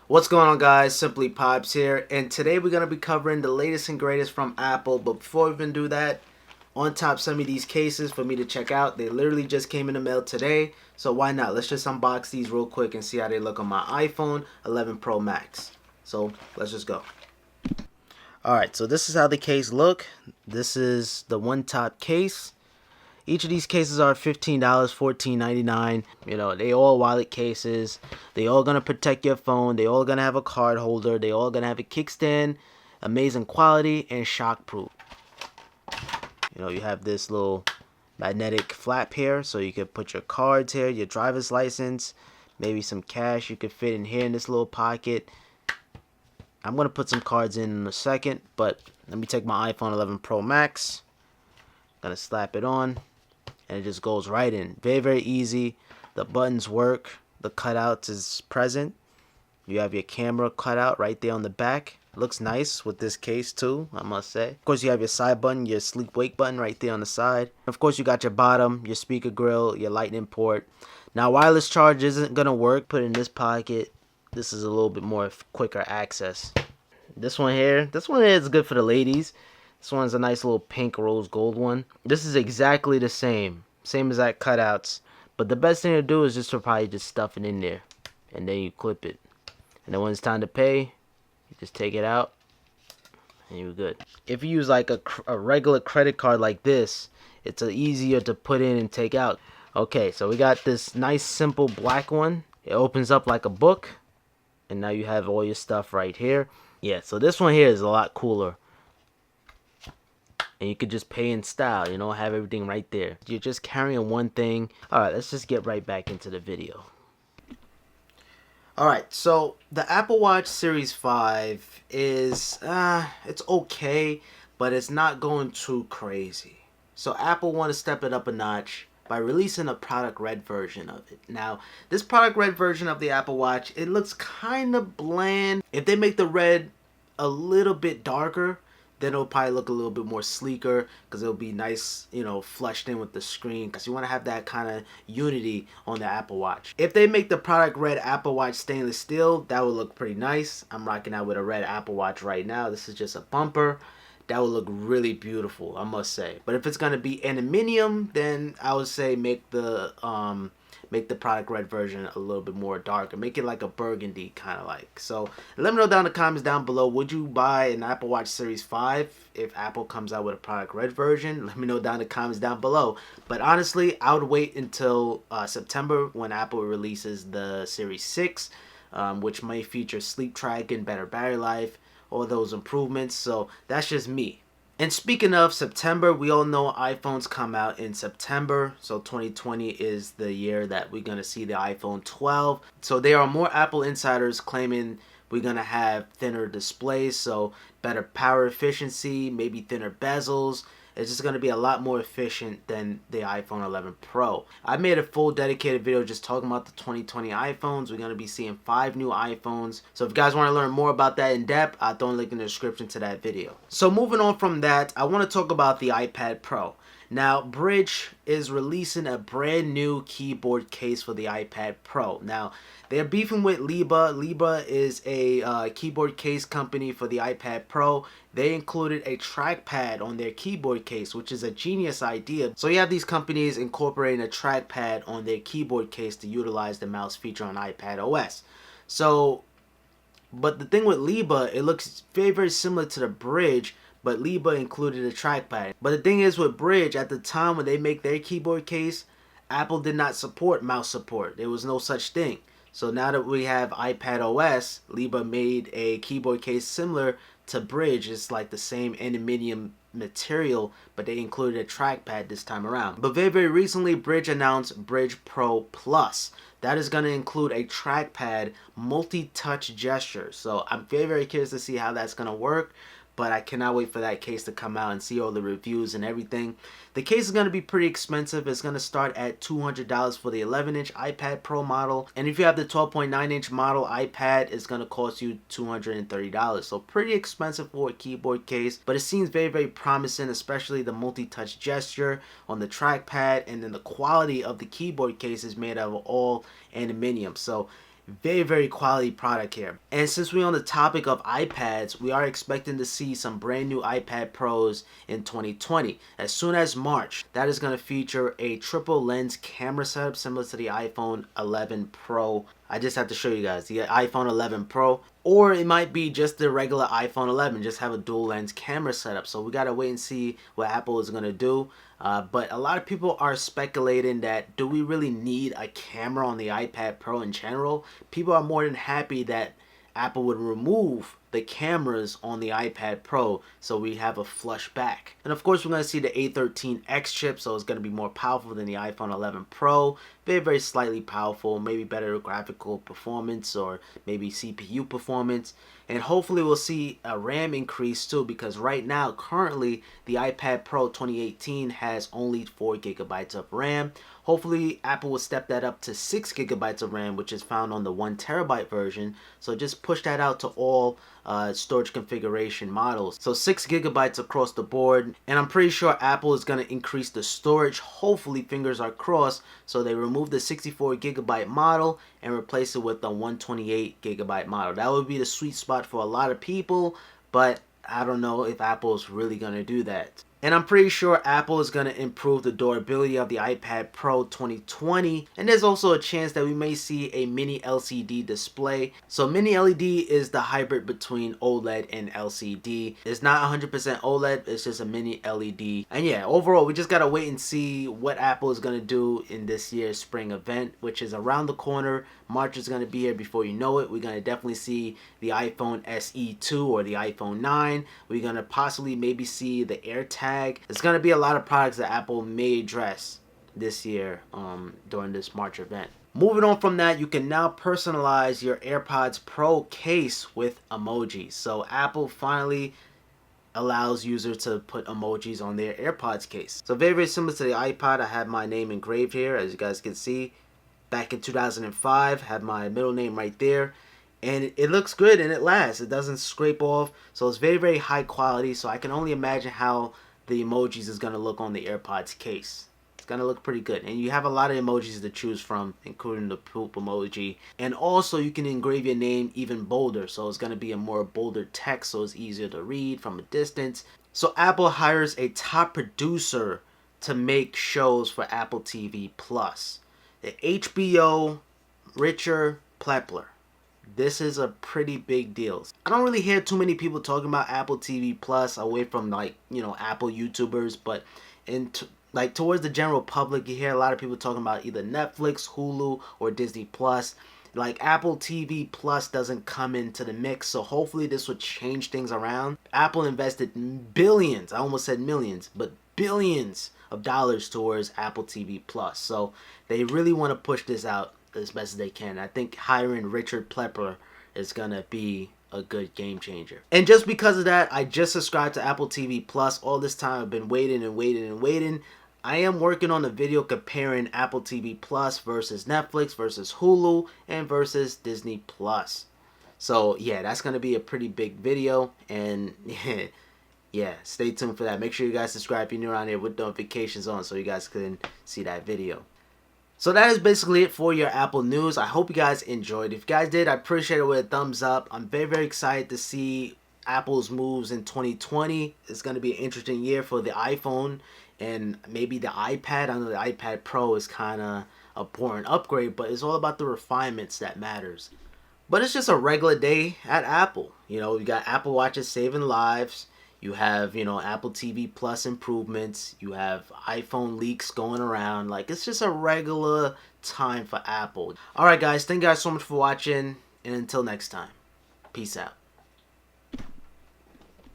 What's going on, guys? SimplyPops here, and today we're going to be covering the latest and greatest from Apple. But before we even do that, on top sent me these cases for me to check out. They literally just came in the mail today, so why not? Let's just unbox these real quick and see how they look on my iPhone 11 Pro Max. So let's just go. Alright, so this is how the case look. This is the one top case. Each of these cases are $15, $14.99. You know, they all wallet cases. They all gonna protect your phone. They all gonna have a card holder. They all gonna have a kickstand, amazing quality, and shockproof. You know, you have this little magnetic flap here, so you can put your cards here, your driver's license, maybe some cash you could fit in here in this little pocket. I'm gonna put some cards in a second, but let me take my iPhone 11 Pro Max. Gonna slap it on. And it just goes right in. Very, very easy. The buttons work. The cutouts is present. You have your camera cutout right there on the back. Looks nice with this case too, I must say. Of course, you have your side button, your sleep wake button right there on the side. Of course, you got your bottom, your speaker grill, your lightning port. Now, wireless charge isn't gonna work. Put it in this pocket. This is a little bit more quicker access. This one here is good for the ladies. This one's a nice little pink rose gold one. This is exactly the same exact cutouts. But the best thing to do is just to probably just stuff it in there. And then you clip it. And then when it's time to pay, you just take it out. And you're good. If you use like a regular credit card like this, it's easier to put in and take out. Okay, so we got this nice simple black one. It opens up like a book. And now you have all your stuff right here. Yeah, so this one here is a lot cooler. And you could just pay in style, you know, have everything right there. You're just carrying one thing. Alright, let's just get right back into the video. Alright, so the Apple Watch Series 5 is, it's okay, but it's not going too crazy. So Apple want to step it up a notch by releasing a product red version of it. Now, this product red version of the Apple Watch, it looks kind of bland. If they make the red a little bit darker, then it'll probably look a little bit more sleeker because it'll be nice, you know, flushed in with the screen, because you want to have that kind of unity on the Apple Watch. If they make the product red Apple Watch stainless steel, that would look pretty nice. I'm rocking out with a red Apple Watch right now. This is just a bumper. That would look really beautiful, I must say. But if it's going to be aluminium, then I would say make the product red version a little bit more darker. Make it like a burgundy kind of like. So let me know down in the comments down below. Would you buy an Apple Watch Series 5 if Apple comes out with a product red version? Let me know down in the comments down below. But honestly, I would wait until September when Apple releases the Series 6, which may feature sleep tracking, better battery life, all those improvements. So that's just me. And speaking of September, we all know iPhones come out in September. So 2020 is the year that we're going to see the iPhone 12. So there are more Apple insiders claiming we're going to have thinner displays, so better power efficiency, maybe thinner bezels. It's just going to be a lot more efficient than the iPhone 11 Pro. I made a full dedicated video just talking about the 2020 iPhones. We're going to be seeing 5 new iPhones. So if you guys want to learn more about that in depth, I'll throw a link in the description to that video. So moving on from that, I want to talk about the iPad Pro. Now, Bridge is releasing a brand new keyboard case for the iPad Pro. Now, they're beefing with Liba. Liba is a keyboard case company for the iPad Pro. They included a trackpad on their keyboard case, which is a genius idea. So you have these companies incorporating a trackpad on their keyboard case to utilize the mouse feature on iPad OS. So, but the thing with Liba, it looks very, very similar to the Bridge, but Liba included a trackpad. But the thing is with Bridge, at the time when they make their keyboard case, Apple did not support mouse support. There was no such thing. So now that we have iPad OS, Liba made a keyboard case similar to Bridge. It's like the same aluminium material, but they included a trackpad this time around. But very, very recently, Bridge announced Bridge Pro Plus. That is going to include a trackpad, multi-touch gesture. So I'm very, very curious to see how that's going to work. But I cannot wait for that case to come out and see all the reviews and everything. The case is going to be pretty expensive. It's going to start at $200 for the 11-inch iPad Pro model. And if you have the 12.9-inch model iPad, it's going to cost you $230. So pretty expensive for a keyboard case. But it seems very, very promising, especially the multi-touch gesture on the trackpad. And then the quality of the keyboard case is made out of all aluminium. So Very quality product here. And since we're on the topic of iPads, we are expecting to see some brand new iPad Pros in 2020. As soon as March, that is going to feature a triple lens camera setup similar to the iPhone 11 Pro. I just have to show you guys the iPhone 11 Pro, or it might be just the regular iPhone 11, just have a dual lens camera setup. So we gotta wait and see what Apple is gonna do. But a lot of people are speculating that, do we really need a camera on the iPad Pro in general? People are more than happy that Apple would remove the cameras on the iPad Pro so we have a flush back. And of course we're going to see the A13X chip, so it's going to be more powerful than the iPhone 11 Pro. Very slightly powerful, maybe better graphical performance or maybe CPU performance. And hopefully we'll see a RAM increase too, because right now currently the iPad Pro 2018 has only 4 gigabytes of RAM. Hopefully Apple will step that up to 6 gigabytes of RAM, which is found on the 1 terabyte version. So just push that out to all storage configuration models. So 6 gigabytes across the board. And I'm pretty sure Apple is going to increase the storage. Hopefully, fingers are crossed, so they remove the 64 gigabyte model and replace it with the 128 gigabyte model. That would be the sweet spot for a lot of people, but I don't know if Apple's really going to do that. And I'm pretty sure Apple is going to improve the durability of the iPad Pro 2020. And there's also a chance that we may see a mini LCD display. So mini LED is the hybrid between OLED and LCD. It's not 100% OLED, it's just a mini LED. And yeah, overall, we just got to wait and see what Apple is going to do in this year's spring event, which is around the corner. March is going to be here before you know it. We're going to definitely see the iPhone SE 2 or the iPhone 9. We're going to possibly maybe see the AirTag. There's going to be a lot of products that Apple may address this year during this March event. Moving on from that, you can now personalize your AirPods Pro case with emojis. So Apple finally allows users to put emojis on their AirPods case. So very similar to the iPod, I have my name engraved here, as you guys can see. Back in 2005, have my middle name right there, and it looks good and it lasts. It doesn't scrape off, so it's very high quality. So I can only imagine how the emojis is gonna look on the AirPods case. It's gonna look pretty good, and you have a lot of emojis to choose from, including the poop emoji. And also you can engrave your name even bolder, so it's gonna be a more bolder text, so it's easier to read from a distance. So Apple hires a top producer to make shows for Apple TV Plus. The HBO Richard Plepler. This is a pretty big deal. I don't really hear too many people talking about Apple TV Plus away from, like, you know, Apple YouTubers, but like towards the general public, you hear a lot of people talking about either Netflix, Hulu, or Disney Plus. Like, Apple TV Plus doesn't come into the mix, so hopefully this would change things around. Apple invested billions, I almost said millions, but billions of dollars towards Apple TV Plus. So they really want to push this out as best as they can. I think hiring Richard Plepler is going to be a good game changer. And just because of that, I just subscribed to Apple TV Plus. All this time I've been waiting. I am working on a video comparing Apple TV Plus versus Netflix versus Hulu and versus Disney Plus. So yeah, that's going to be a pretty big video, and yeah, stay tuned for that. Make sure you guys subscribe if you're new around here with notifications on so you guys can see that video. So that is basically it for your Apple news. I hope you guys enjoyed. If you guys did, I appreciate it with a thumbs up. I'm very excited to see Apple's moves in 2020. It's going to be an interesting year for the iPhone and maybe the iPad. I know the iPad Pro is kind of a boring upgrade, but it's all about the refinements that matters. But it's just a regular day at Apple. You know, you got Apple Watches saving lives. You have, you know, Apple TV Plus improvements. You have iPhone leaks going around. Like, it's just a regular time for Apple. Alright guys, thank you guys so much for watching. And until next time, peace out.